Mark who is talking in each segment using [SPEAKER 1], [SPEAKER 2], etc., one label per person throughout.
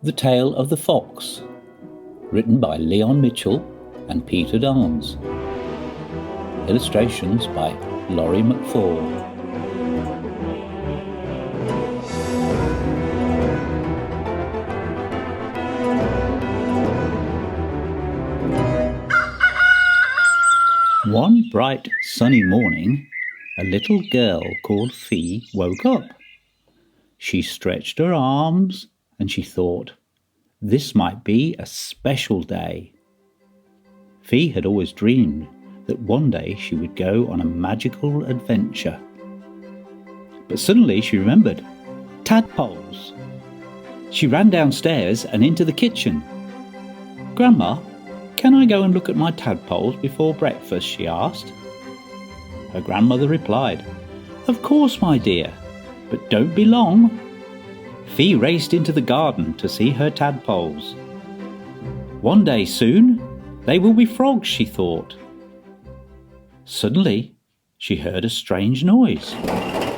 [SPEAKER 1] The Tale of the Fox, written by Leon Mitchell and Peter Darnes. Illustrations by Lorrie McFaul. One bright sunny morning, a little girl called Fee woke up. She stretched her arms and she thought, this might be a special day. Fee had always dreamed that one day she would go on a magical adventure. But suddenly she remembered tadpoles. She ran downstairs and into the kitchen. "Grandma, can I go and look at my tadpoles before breakfast?" she asked. Her grandmother replied, "Of course, my dear, but don't be long." Fee raced into the garden to see her tadpoles. One day soon, they will be frogs, she thought. Suddenly, she heard a strange noise.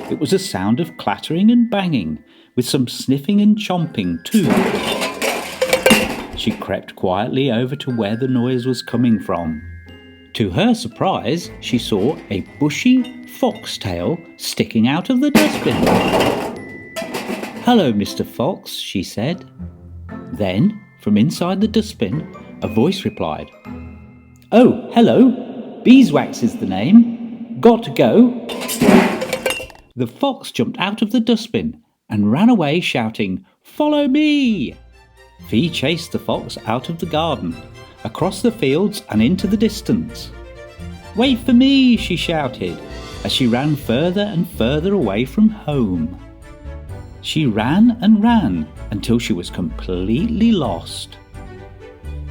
[SPEAKER 1] It was a sound of clattering and banging, with some sniffing and chomping too. She crept quietly over to where the noise was coming from. To her surprise, she saw a bushy foxtail sticking out of the dustbin. "Hello, Mr. Fox," she said. Then, from inside the dustbin, a voice replied, "Oh, hello. Beeswax is the name. Got to go?" The fox jumped out of the dustbin and ran away shouting, "Follow me!" Fee chased the fox out of the garden, across the fields and into the distance. "Wait for me!" she shouted, as she ran further and further away from home. She ran and ran until she was completely lost.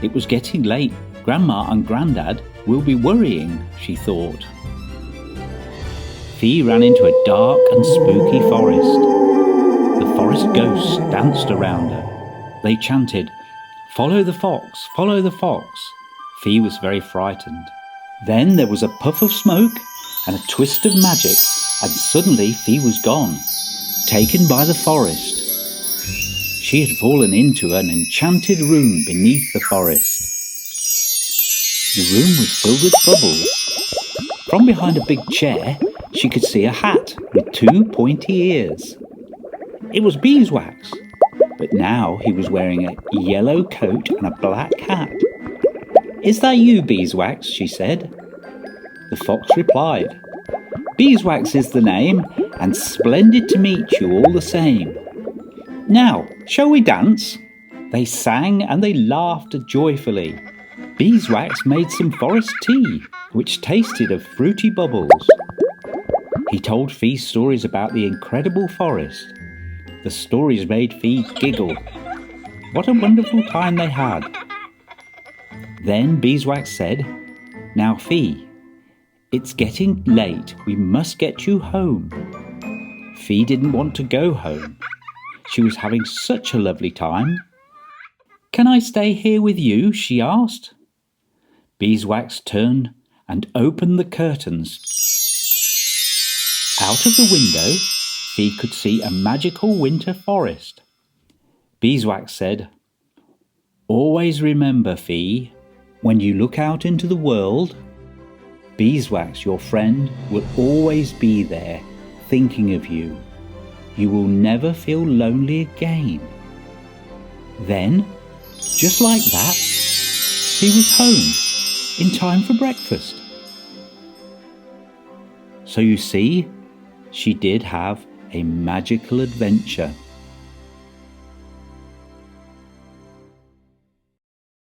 [SPEAKER 1] It was getting late. Grandma and Grandad will be worrying, she thought. Fee ran into a dark and spooky forest. The forest ghosts danced around her. They chanted, "Follow the fox, follow the fox." Fee was very frightened. Then there was a puff of smoke and a twist of magic, and suddenly Fee was gone, taken by the forest. She had fallen into an enchanted room beneath the forest. The room was filled with bubbles. From behind a big chair, she could see a hat with two pointy ears. It was Beeswax, but now he was wearing a yellow coat and a black hat. "Is that you, Beeswax?" she said. The fox replied, "Beeswax is the name, and splendid to meet you all the same. Now, shall we dance?" They sang and they laughed joyfully. Beeswax made some forest tea, which tasted of fruity bubbles. He told Fee stories about the incredible forest. The stories made Fee giggle. What a wonderful time they had. Then Beeswax said, "Now, Fee, it's getting late. We must get you home." Fee didn't want to go home. She was having such a lovely time. "Can I stay here with you?" she asked. Beeswax turned and opened the curtains. Out of the window, Fee could see a magical winter forest. Beeswax said, "Always remember, Fee, when you look out into the world, Beeswax, your friend, will always be there, thinking of you. You will never feel lonely again." Then, just like that, he was home in time for breakfast. So you see, she did have a magical adventure.